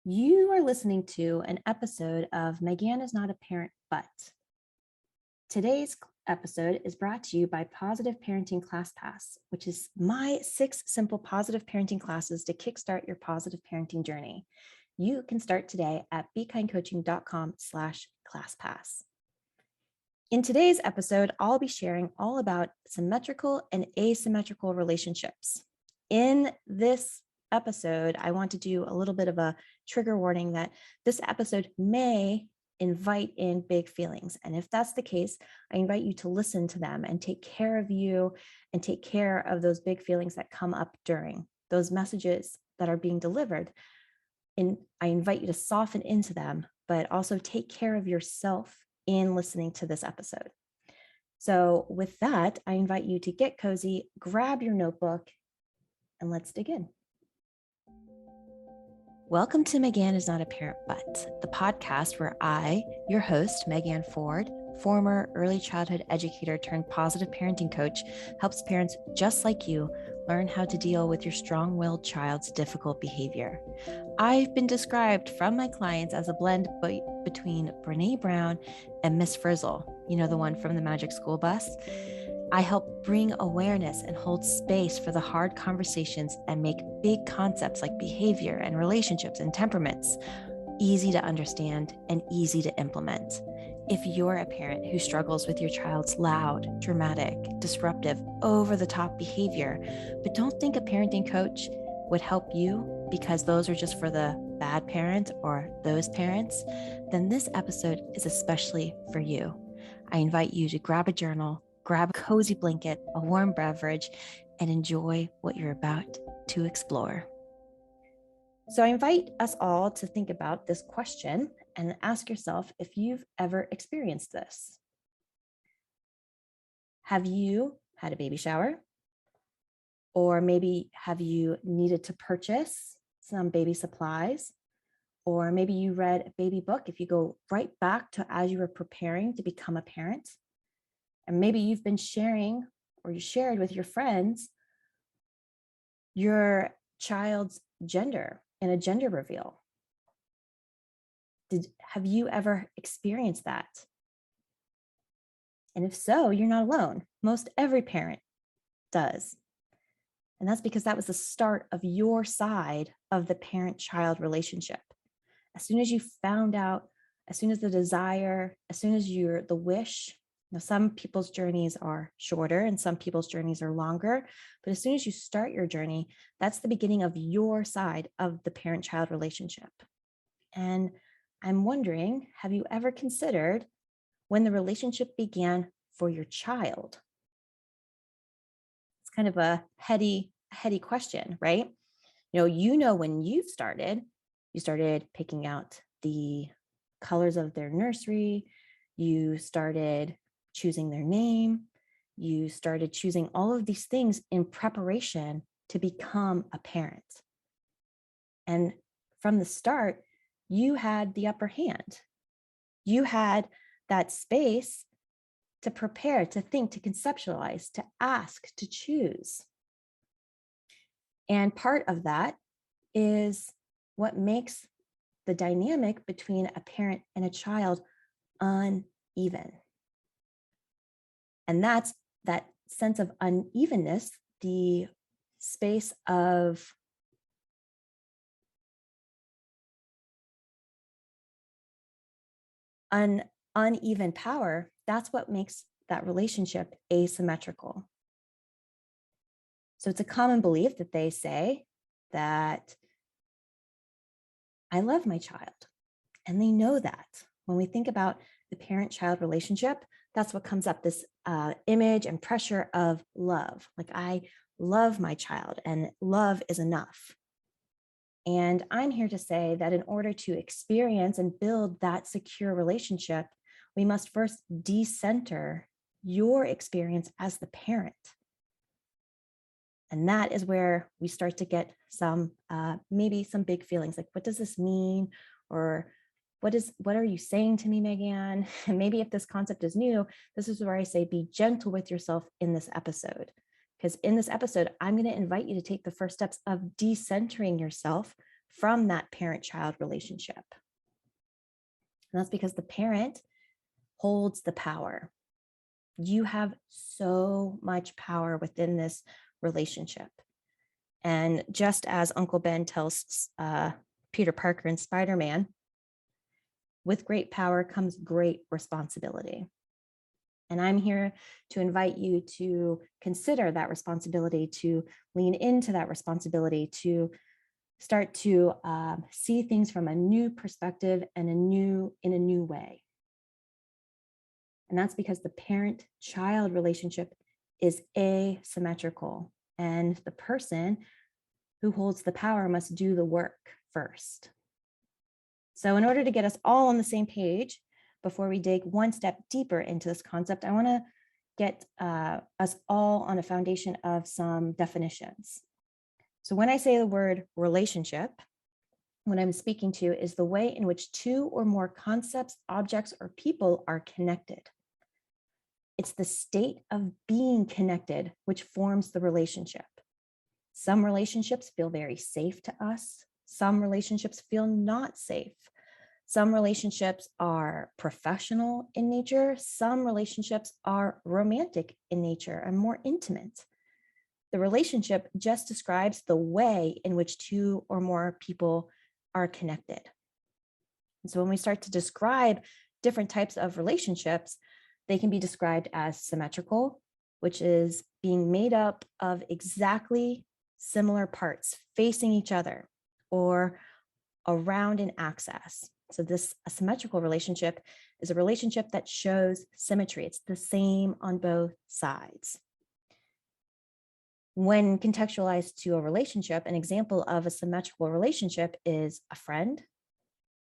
You are listening to an episode of Megan is Not a Parent, But. Today's episode is brought to you by Positive Parenting ClassPass, which is my 6 simple positive parenting classes to kickstart your positive parenting journey. You can start today at bekindcoaching.com/ClassPass. In today's episode, I'll be sharing all about symmetrical and asymmetrical relationships. In this episode, I want to do a little bit of a trigger warning that this episode may invite in big feelings. And if that's the case, I invite you to listen to them and take care of you and take care of those big feelings that come up during those messages that are being delivered. And I invite you to soften into them, but also take care of yourself in listening to this episode. So with that, I invite you to get cozy, grab your notebook, and let's dig in. Welcome to Megan is Not a Parent, But, the podcast where I, your host, Megan Ford, former early childhood educator turned positive parenting coach, helps parents just like you learn how to deal with your strong-willed child's difficult behavior. I've been described from my clients as a blend between Brene Brown and Miss Frizzle, you know, the one from the Magic School Bus. I help bring awareness and hold space for the hard conversations and make big concepts like behavior and relationships and temperaments easy to understand and easy to implement. If you're a parent who struggles with your child's loud, dramatic, disruptive, over-the-top behavior, but don't think a parenting coach would help you because those are just for the bad parent or those parents, then this episode is especially for you. I invite you to grab a journal, grab a cozy blanket, a warm beverage, and enjoy what you're about to explore. So I invite us all to think about this question and ask yourself if you've ever experienced this. Have you had a baby shower? Or maybe have you needed to purchase some baby supplies? Or maybe you read a baby book if you go right back to as you were preparing to become a parent. And maybe you've been sharing or you shared with your friends your child's gender in a gender reveal. Have you ever experienced that? And if so, you're not alone. Most every parent does. And that's because that was the start of your side of the parent-child relationship. As soon as you found out, as soon as the desire, as soon as the wish, some people's journeys are shorter and some people's journeys are longer, but as soon as you start your journey, that's the beginning of your side of the parent-child relationship. And I'm wondering, have you ever considered when the relationship began for your child? It's kind of a heady question, right? You know when you started picking out the colors of their nursery, you started choosing their name, you started choosing all of these things in preparation to become a parent. And from the start, you had the upper hand. You had that space to prepare, to think, to conceptualize, to ask, to choose. And part of that is what makes the dynamic between a parent and a child uneven. And that's that sense of unevenness, the space of uneven power. That's what makes that relationship asymmetrical. So it's a common belief that they say that I love my child, and they know that. When we think about the parent-child relationship, that's what comes up, this image and pressure of love. Like, I love my child and love is enough. And I'm here to say that in order to experience and build that secure relationship, we must first decenter your experience as the parent. And that is where we start to get some, maybe some big feelings like, what does this mean? Or what are you saying to me, Megan? And maybe if this concept is new, this is where I say, be gentle with yourself in this episode. Because in this episode, I'm going to invite you to take the first steps of decentering yourself from that parent-child relationship. And that's because the parent holds the power. You have so much power within this relationship. And just as Uncle Ben tells Peter Parker in Spider-Man, with great power comes great responsibility. And I'm here to invite you to consider that responsibility, to lean into that responsibility, to start to see things from a new perspective and in a new way. And that's because the parent-child relationship is asymmetrical, and the person who holds the power must do the work first. So in order to get us all on the same page, before we dig one step deeper into this concept, I want to get us all on a foundation of some definitions. So when I say the word relationship, what I'm speaking to is the way in which two or more concepts, objects, or people are connected. It's the state of being connected which forms the relationship. Some relationships feel very safe to us. Some relationships feel not safe. Some relationships are professional in nature. Some relationships are romantic in nature and more intimate. The relationship just describes the way in which two or more people are connected. And so when we start to describe different types of relationships, they can be described as symmetrical, which is being made up of exactly similar parts facing each other or around an axis. So this asymmetrical relationship is a relationship that shows symmetry. It's the same on both sides. When contextualized to a relationship, an example of a symmetrical relationship is a friend,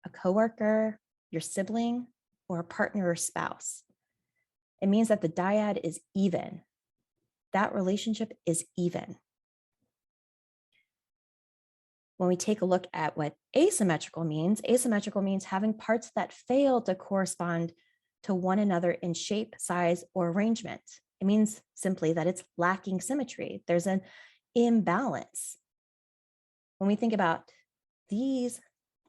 a coworker, your sibling, or a partner or spouse. It means that the dyad is even. That relationship is even. When we take a look at what asymmetrical means having parts that fail to correspond to one another in shape, size, or arrangement. It means simply that it's lacking symmetry. There's an imbalance. When we think about these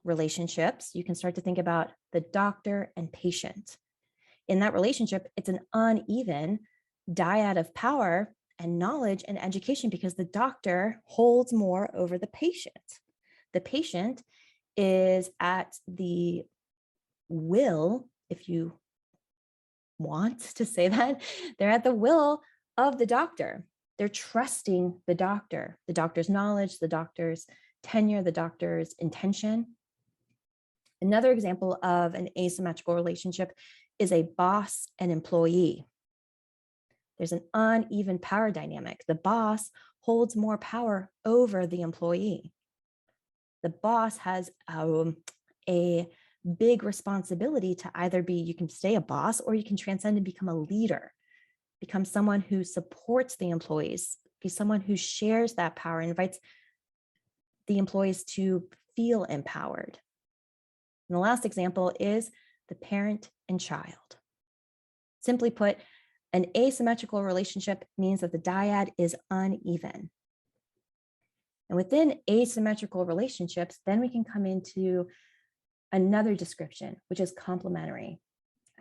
relationships, you can start to think about the doctor and patient. In that relationship, it's an uneven dyad of power and knowledge and education because the doctor holds more over the patient. The patient is at the will, if you want to say that, they're at the will of the doctor. They're trusting the doctor's knowledge, the doctor's tenure, the doctor's intention. Another example of an asymmetrical relationship is a boss and employee. There's an uneven power dynamic. The boss holds more power over the employee. The boss has a big responsibility to either be, you can stay a boss or you can transcend and become a leader, become someone who supports the employees, be someone who shares that power, invites the employees to feel empowered. And the last example is the parent and child. Simply put, an asymmetrical relationship means that the dyad is uneven. And within asymmetrical relationships, then we can come into another description, which is complementary.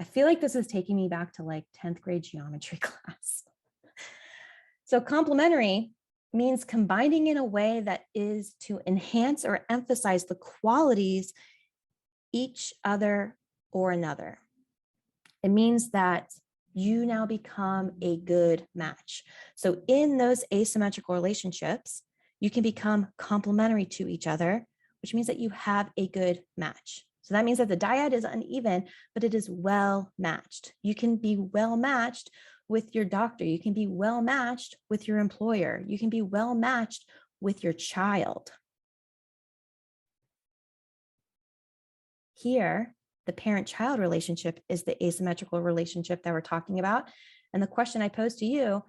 I feel like this is taking me back to like 10th grade geometry class. So complementary means combining in a way that is to enhance or emphasize the qualities each other or another. It means that you now become a good match. So in those asymmetrical relationships, you can become complementary to each other, which means that you have a good match. So that means that the dyad is uneven, but it is well matched. You can be well matched with your doctor. You can be well matched with your employer. You can be well matched with your child. Here, the parent-child relationship is the asymmetrical relationship that we're talking about. And the question I pose to you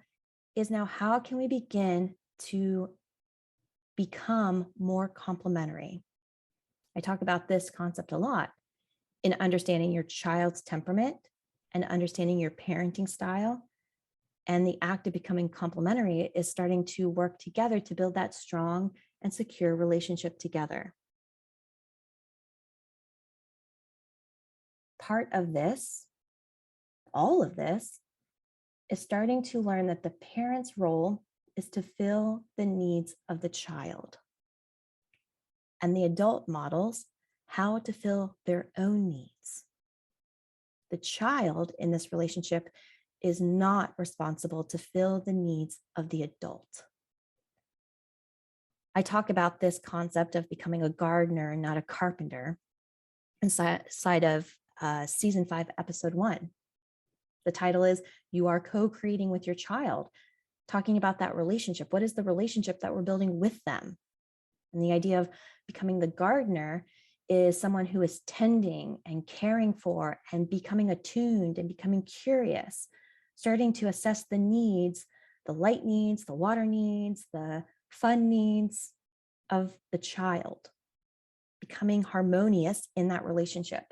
is now, how can we begin to become more complementary? I talk about this concept a lot in understanding your child's temperament and understanding your parenting style. And the act of becoming complementary is starting to work together to build that strong and secure relationship together. part of this, all of this, is starting to learn that the parent's role is to fill the needs of the child. And the adult models how to fill their own needs. The child in this relationship is not responsible to fill the needs of the adult. I talk about this concept of becoming a gardener and not a carpenter inside of season 5, episode 1. The title is You Are Co-Creating with Your Child, talking about that relationship. What is the relationship that we're building with them? And the idea of becoming the gardener is someone who is tending and caring for and becoming attuned and becoming curious, starting to assess the needs, the light needs, the water needs, the fun needs of the child, becoming harmonious in that relationship,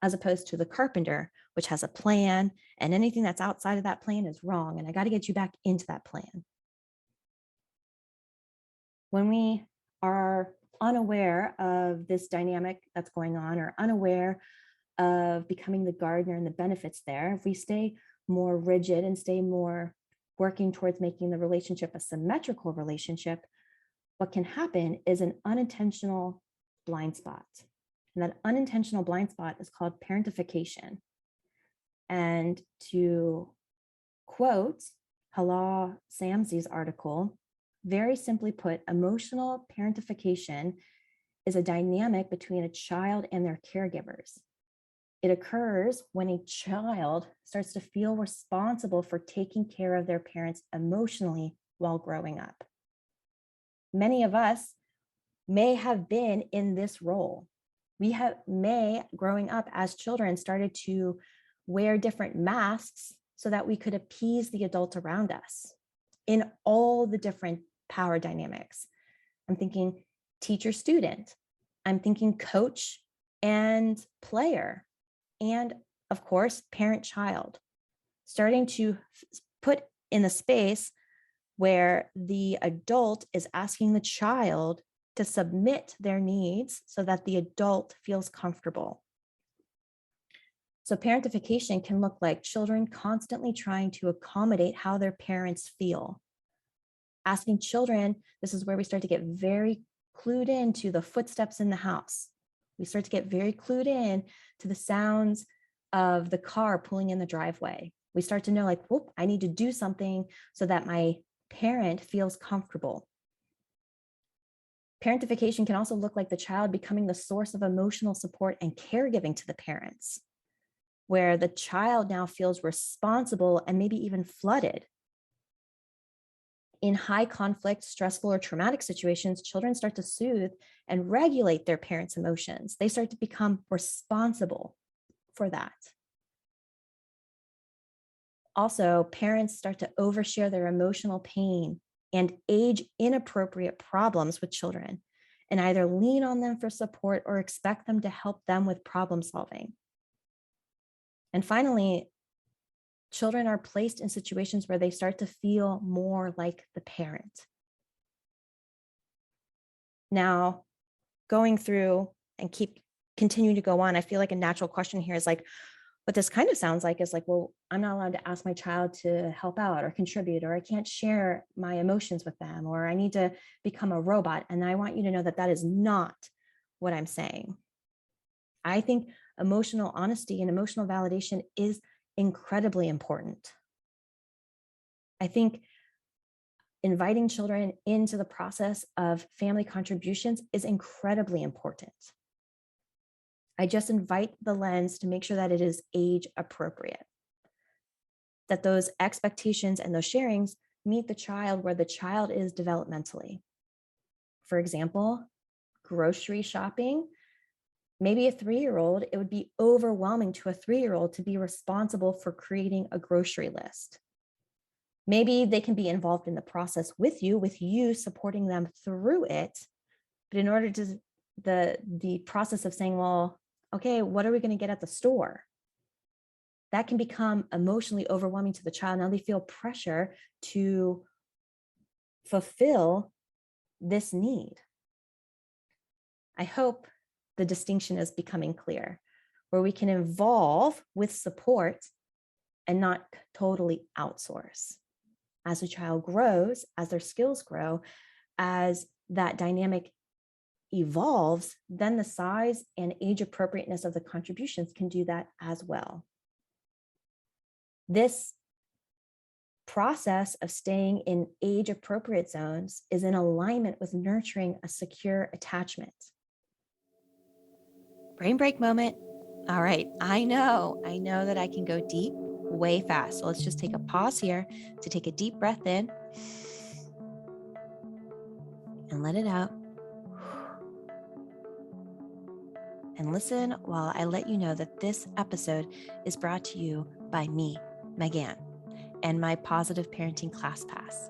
as opposed to the carpenter, which has a plan, and anything that's outside of that plan is wrong, and I got to get you back into that plan. When we are unaware of this dynamic that's going on, or unaware of becoming the gardener and the benefits there, if we stay more rigid and stay more working towards making the relationship a symmetrical relationship, what can happen is an unintentional blind spot. And that unintentional blind spot is called parentification. And to quote Hala Samsi's article, very simply put, emotional parentification is a dynamic between a child and their caregivers. It occurs when a child starts to feel responsible for taking care of their parents emotionally while growing up. Many of us may have been in this role. We may, growing up as children, started to wear different masks so that we could appease the adult around us in all the different power dynamics. I'm thinking teacher-student. I'm thinking coach and player. And of course, parent-child. Starting to put in a space where the adult is asking the child to submit their needs so that the adult feels comfortable. So parentification can look like children constantly trying to accommodate how their parents feel. Asking children, this is where we start to get very clued into the footsteps in the house. We start to get very clued in to the sounds of the car pulling in the driveway. We start to know, like, whoop, I need to do something so that my parent feels comfortable. Parentification can also look like the child becoming the source of emotional support and caregiving to the parents, where the child now feels responsible and maybe even flooded. In high conflict, stressful, or traumatic situations, children start to soothe and regulate their parents' emotions. They start to become responsible for that. Also, parents start to overshare their emotional pain and age-inappropriate problems with children, and either lean on them for support or expect them to help them with problem solving. And finally, children are placed in situations where they start to feel more like the parent. Now, going through and continue to go on, I feel like a natural question here is like, what this kind of sounds like is like, well, I'm not allowed to ask my child to help out or contribute, or I can't share my emotions with them, or I need to become a robot. And I want you to know that that is not what I'm saying. I think emotional honesty and emotional validation is incredibly important. I think inviting children into the process of family contributions is incredibly important. I just invite the lens to make sure that it is age appropriate, that those expectations and those sharings meet the child where the child is developmentally. For example, grocery shopping, maybe a 3-year-old, it would be overwhelming to a 3-year-old to be responsible for creating a grocery list. Maybe they can be involved in the process with you supporting them through it. But in order to the process of saying, well, okay, what are we going to get at the store? That can become emotionally overwhelming to the child. Now they feel pressure to fulfill this need. I hope the distinction is becoming clear. where we can involve with support and not totally outsource. As a child grows, as their skills grow, as that dynamic evolves, then the size and age appropriateness of the contributions can do that as well. This process of staying in age appropriate zones is in alignment with nurturing a secure attachment. Brain break moment. All right, I know that I can go deep way fast. So let's just take a pause here to take a deep breath in and let it out. And listen while I let you know that this episode is brought to you by me, Megan, and my Positive Parenting Class Pass.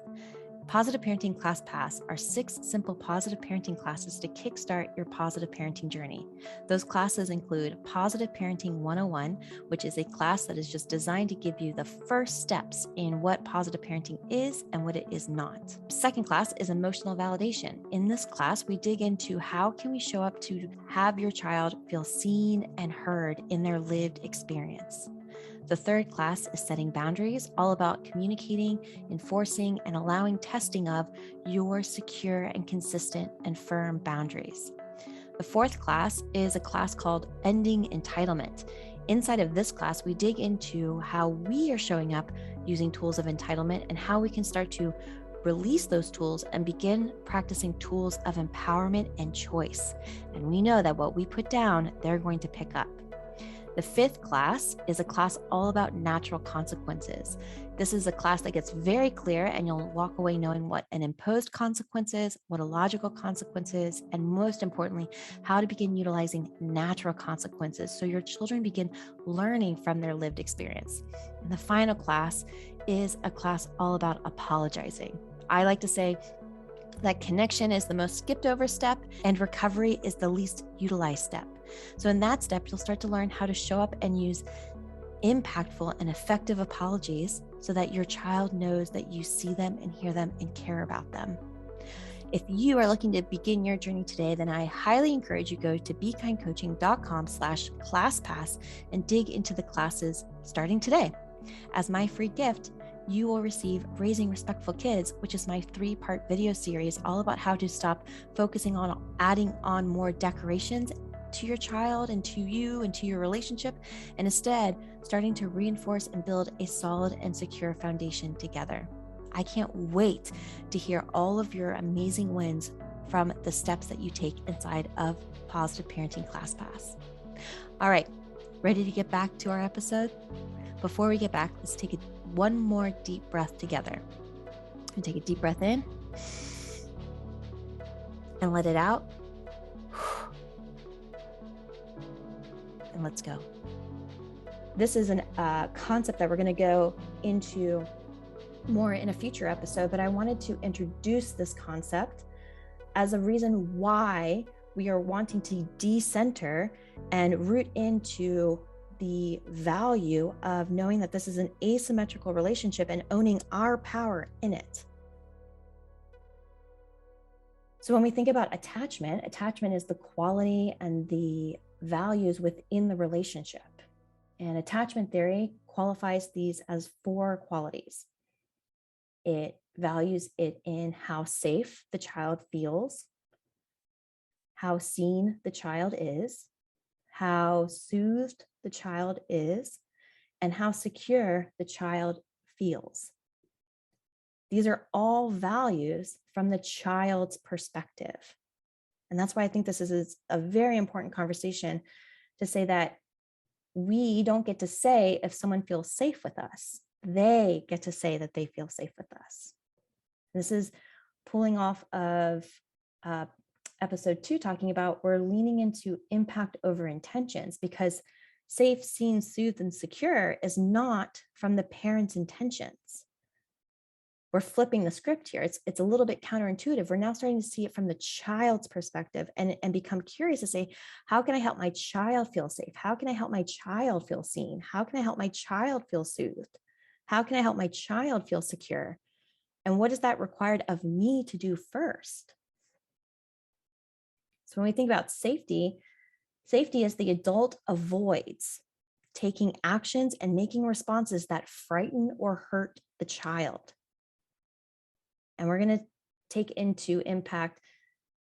Positive Parenting Class Pass are 6 simple positive parenting classes to kickstart your positive parenting journey. Those classes include Positive Parenting 101, which is a class that is just designed to give you the first steps in what positive parenting is and what it is not. Second class is Emotional Validation. In this class, we dig into how can we show up to have your child feel seen and heard in their lived experience. The third class is Setting Boundaries, all about communicating, enforcing, and allowing testing of your secure and consistent and firm boundaries. The fourth class is a class called Ending Entitlement. Inside of this class, we dig into how we are showing up using tools of entitlement and how we can start to release those tools and begin practicing tools of empowerment and choice. And we know that what we put down, they're going to pick up. The fifth class is a class all about natural consequences. This is a class that gets very clear, and you'll walk away knowing what an imposed consequence is, what a logical consequence is, and most importantly, how to begin utilizing natural consequences so your children begin learning from their lived experience. And the final class is a class all about apologizing. I like to say that connection is the most skipped over step and recovery is the least utilized step. So in that step, you'll start to learn how to show up and use impactful and effective apologies so that your child knows that you see them and hear them and care about them. If you are looking to begin your journey today, then I highly encourage you go to bekindcoaching.com/classpass and dig into the classes starting today. As my free gift, you will receive Raising Respectful Kids, which is my 3-part video series all about how to stop focusing on adding on more decorations to your child and to you and to your relationship, and instead starting to reinforce and build a solid and secure foundation together. I can't wait to hear all of your amazing wins from the steps that you take inside of Positive Parenting Class Pass. All right, ready to get back to our episode? Before we get back, let's take one more deep breath together. And take a deep breath in and let it out. And let's go. This is a concept that we're going to go into more in a future episode, but I wanted to introduce this concept as a reason why we are wanting to decenter and root into the value of knowing that this is an asymmetrical relationship and owning our power in it. So when we think about attachment is the quality and the values within the relationship. And attachment theory qualifies these as 4 qualities. It values it in how safe the child feels, how seen the child is, how soothed the child is, and how secure the child feels. These are all values from the child's perspective. And that's why I think this is a very important conversation to say that we don't get to say if someone feels safe with us. They get to say that they feel safe with us. This is pulling off of episode 2, talking about we're leaning into impact over intentions, because safe, seen, soothed, and secure is not from the parent's intentions. We're flipping the script here. It's a little bit counterintuitive. We're now starting to see it from the child's perspective and become curious to say, how can I help my child feel safe? How can I help my child feel seen? How can I help my child feel soothed? How can I help my child feel secure? And what is that required of me to do first? So when we think about safety, Safety is the adult avoids taking actions and making responses that frighten or hurt the child. And we're going to take into impact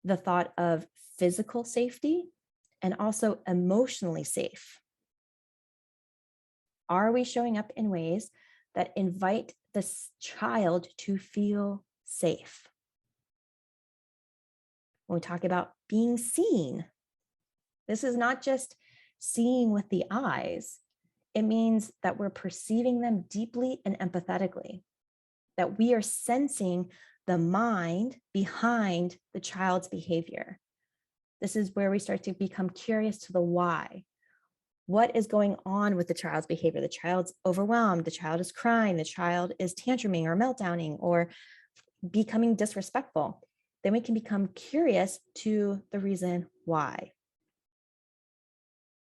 the thought of physical safety and also emotionally safe. Are we showing up in ways that invite this child to feel safe? When we talk about being seen, this is not just seeing with the eyes. It means that we're perceiving them deeply and empathetically, that we are sensing the mind behind the child's behavior. This is where we start to become curious to the why. What is going on with the child's behavior? The child's overwhelmed, the child is crying, the child is tantruming or meltdowning or becoming disrespectful. Then we can become curious to the reason why.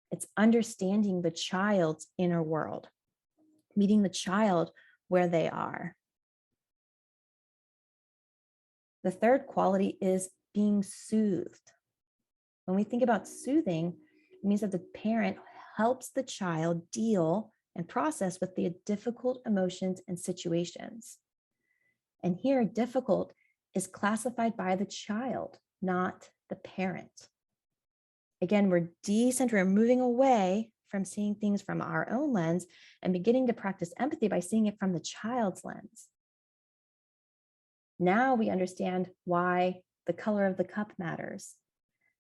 It's understanding the child's inner world, meeting the child where they are. The third quality is being soothed. When we think about soothing, it means that the parent helps the child deal and process with the difficult emotions and situations. And here, difficult is classified by the child, not the parent. Again, we're moving away from seeing things from our own lens and beginning to practice empathy by seeing it from the child's lens. Now we understand why the color of the cup matters.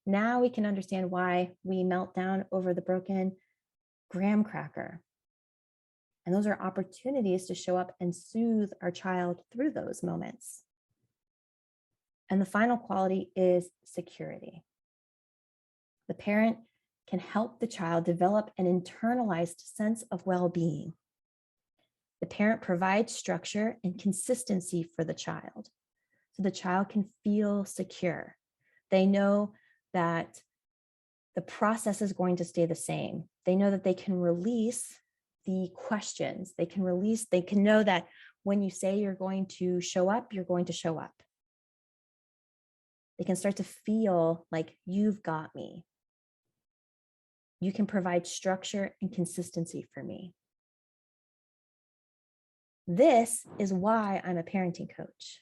Now we can understand why we melt down over the broken graham cracker. And those are opportunities to show up and soothe our child through those moments. And the final quality is security. The parent can help the child develop an internalized sense of well-being. The parent provides structure and consistency for the child, so the child can feel secure. They know that the process is going to stay the same. They know that they can release the questions. They can know that when you say you're going to show up, you're going to show up. They can start to feel like you've got me. You can provide structure and consistency for me. This is why I'm a parenting coach.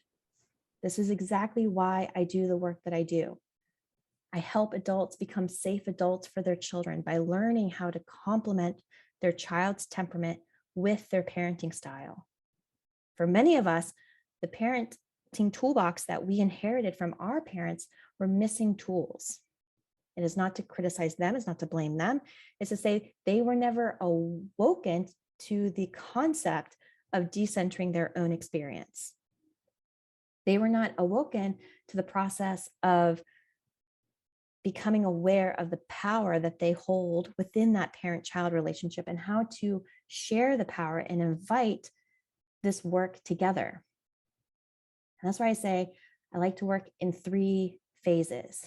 This is exactly why I do the work that I do. I help adults become safe adults for their children by learning how to complement their child's temperament with their parenting style. For many of us, the parenting toolbox that we inherited from our parents were missing tools. It is not to criticize them, it's not to blame them. It's to say they were never awoken to the concept of decentering their own experience. They were not awoken to the process of becoming aware of the power that they hold within that parent-child relationship and how to share the power and invite this work together. And that's why I say I like to work in 3 phases.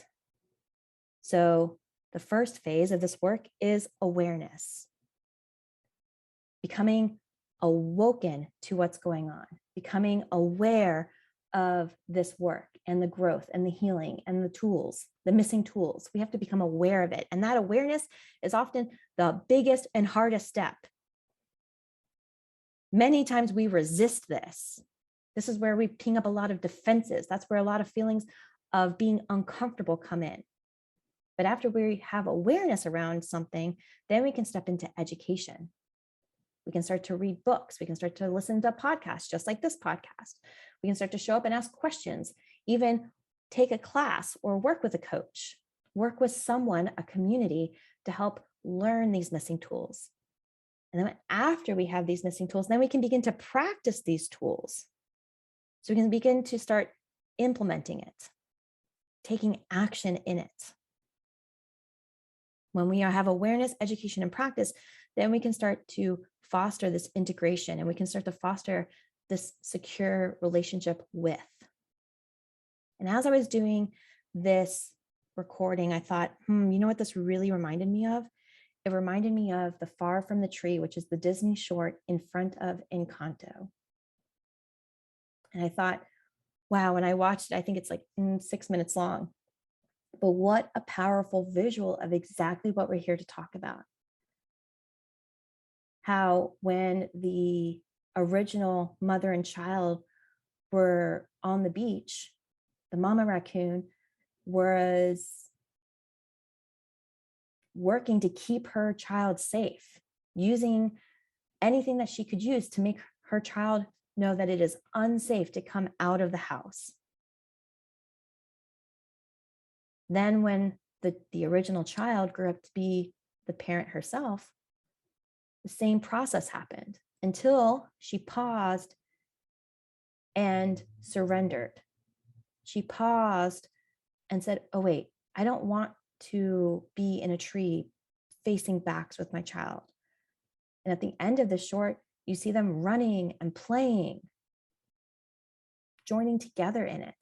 So the first phase of this work is awareness, becoming awoken to what's going on, becoming aware of this work and the growth and the healing and the tools, the missing tools. We have to become aware of it. And that awareness is often the biggest and hardest step. Many times we resist this. This is where we ping up a lot of defenses. That's where a lot of feelings of being uncomfortable come in. But after we have awareness around something, then we can step into education. We can start to read books. We can start to listen to podcasts, just like this podcast. We can start to show up and ask questions, even take a class or work with a coach, work with someone, a community to help learn these missing tools. And then after we have these missing tools, then we can begin to practice these tools. So we can begin to start implementing it, taking action in it. When we have awareness, education, and practice, then we can start to foster this integration and we can start to foster this secure relationship with. And as I was doing this recording, I thought, you know what this really reminded me of? It reminded me of The Far From the Tree, which is the Disney short in front of Encanto. And I thought, wow, when I watched it, I think it's like 6 minutes long. But what a powerful visual of exactly what we're here to talk about. How when the original mother and child were on the beach, the mama raccoon was working to keep her child safe, using anything that she could use to make her child know that it is unsafe to come out of the house. Then when the original child grew up to be the parent herself, the same process happened until she paused and surrendered. She paused and said, oh, wait, I don't want to be in a tree facing backs with my child. And at the end of the short, you see them running and playing, joining together in it.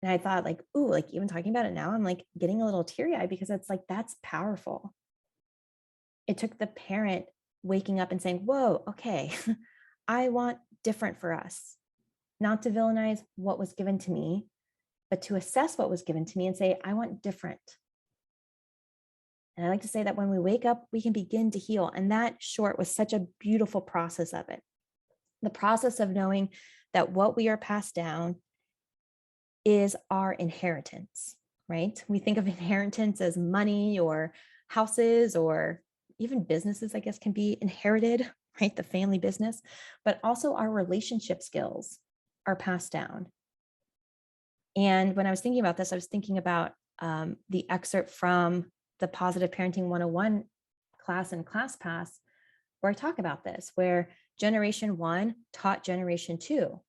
And I thought like, ooh, like even talking about it now, I'm like getting a little teary-eyed because it's like, that's powerful. It took the parent waking up and saying, whoa, okay, I want different for us. Not to villainize what was given to me, but to assess what was given to me and say, I want different. And I like to say that when we wake up, we can begin to heal. And that short was such a beautiful process of it. The process of knowing that what we are passed down is our inheritance, right? We think of inheritance as money or houses or even businesses, I guess, can be inherited, right? The family business, but also our relationship skills are passed down. And when I was thinking about this, I was thinking about the excerpt from the Positive Parenting 101 class in ClassPass, where I talk about this, where Generation 1 taught Generation 2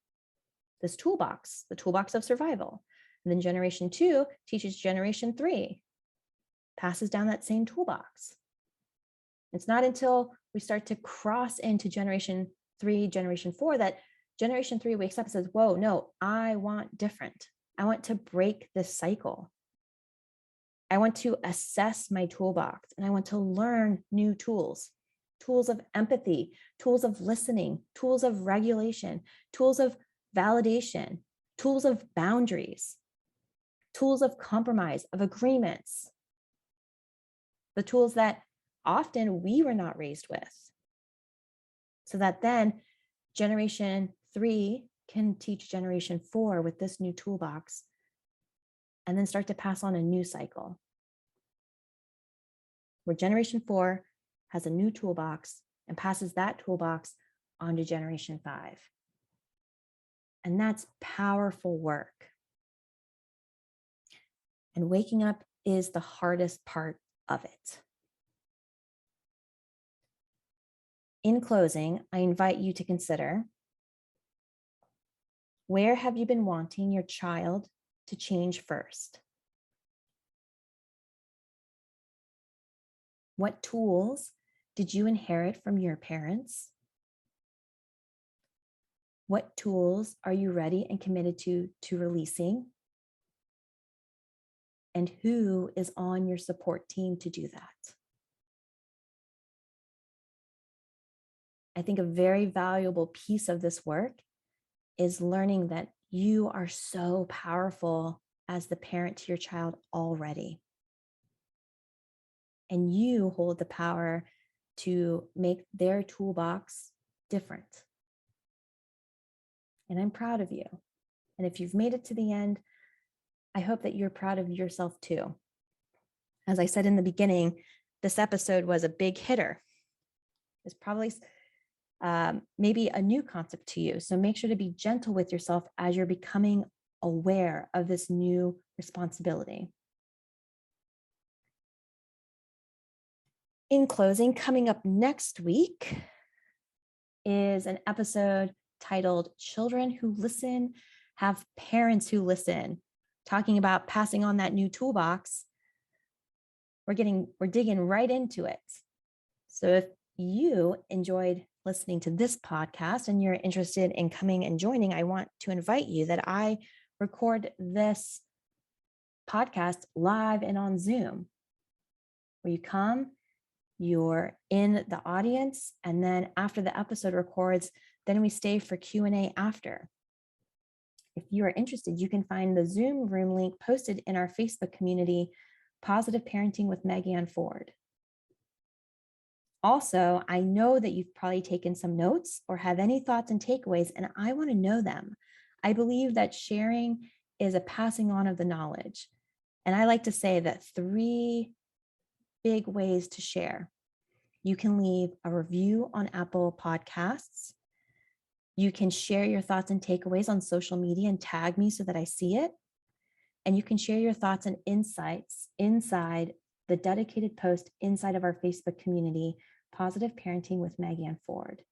this toolbox, the toolbox of survival. And then Generation 2 teaches Generation 3, passes down that same toolbox. It's not until we start to cross into Generation 3, Generation 4 that Generation 3 wakes up and says, whoa, no, I want different. I want to break this cycle. I want to assess my toolbox and I want to learn new tools, tools of empathy, tools of listening, tools of regulation, tools of validation, tools of boundaries, tools of compromise, of agreements, the tools that often we were not raised with. So that then Generation 3 can teach Generation 4 with this new toolbox and then start to pass on a new cycle where Generation 4 has a new toolbox and passes that toolbox on to Generation 5. And that's powerful work. And waking up is the hardest part of it. In closing, I invite you to consider, where have you been wanting your child to change first? What tools did you inherit from your parents? What tools are you ready and committed to releasing? And who is on your support team to do that? I think a very valuable piece of this work is learning that you are so powerful as the parent to your child already. And you hold the power to make their toolbox different. And I'm proud of you. And if you've made it to the end, I hope that you're proud of yourself too. As I said in the beginning, this episode was a big hitter. It's probably maybe a new concept to you. So make sure to be gentle with yourself as you're becoming aware of this new responsibility. In closing, coming up next week is an episode titled Children Who Listen Have Parents Who Listen, talking about passing on that new toolbox. We're digging right into it. So if you enjoyed listening to this podcast and you're interested in coming and joining, I want to invite you that I record this podcast live and on Zoom, where you come, you're in the audience, and then after the episode records, then we stay for Q&A after. If you are interested, you can find the Zoom room link posted in our Facebook community, Positive Parenting with Megan Ford. Also, I know that you've probably taken some notes or have any thoughts and takeaways, and I want to know them. I believe that sharing is a passing on of the knowledge. And I like to say that 3 big ways to share. You can leave a review on Apple Podcasts. You can share your thoughts and takeaways on social media and tag me so that I see it. And you can share your thoughts and insights inside the dedicated post inside of our Facebook community, Positive Parenting with Megan Ford.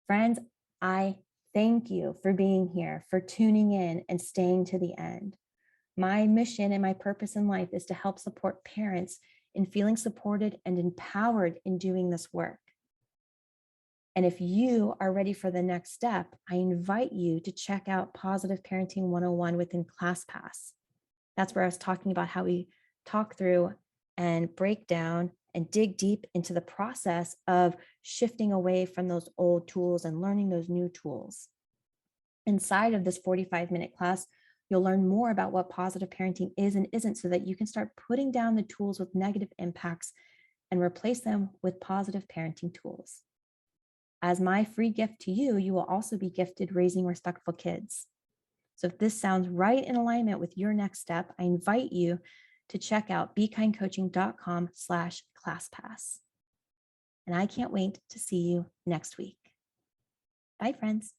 Friends, I thank you for being here, for tuning in and staying to the end. My mission and my purpose in life is to help support parents in feeling supported and empowered in doing this work. And if you are ready for the next step, I invite you to check out Positive Parenting 101 within ClassPass. That's where I was talking about how we talk through and break down and dig deep into the process of shifting away from those old tools and learning those new tools. Inside of this 45-minute class, you'll learn more about what positive parenting is and isn't so that you can start putting down the tools with negative impacts and replace them with positive parenting tools. As my free gift to you, you will also be gifted raising respectful kids. So if this sounds right in alignment with your next step, I invite you to check out bekindcoaching.com/ClassPass. And I can't wait to see you next week. Bye, friends.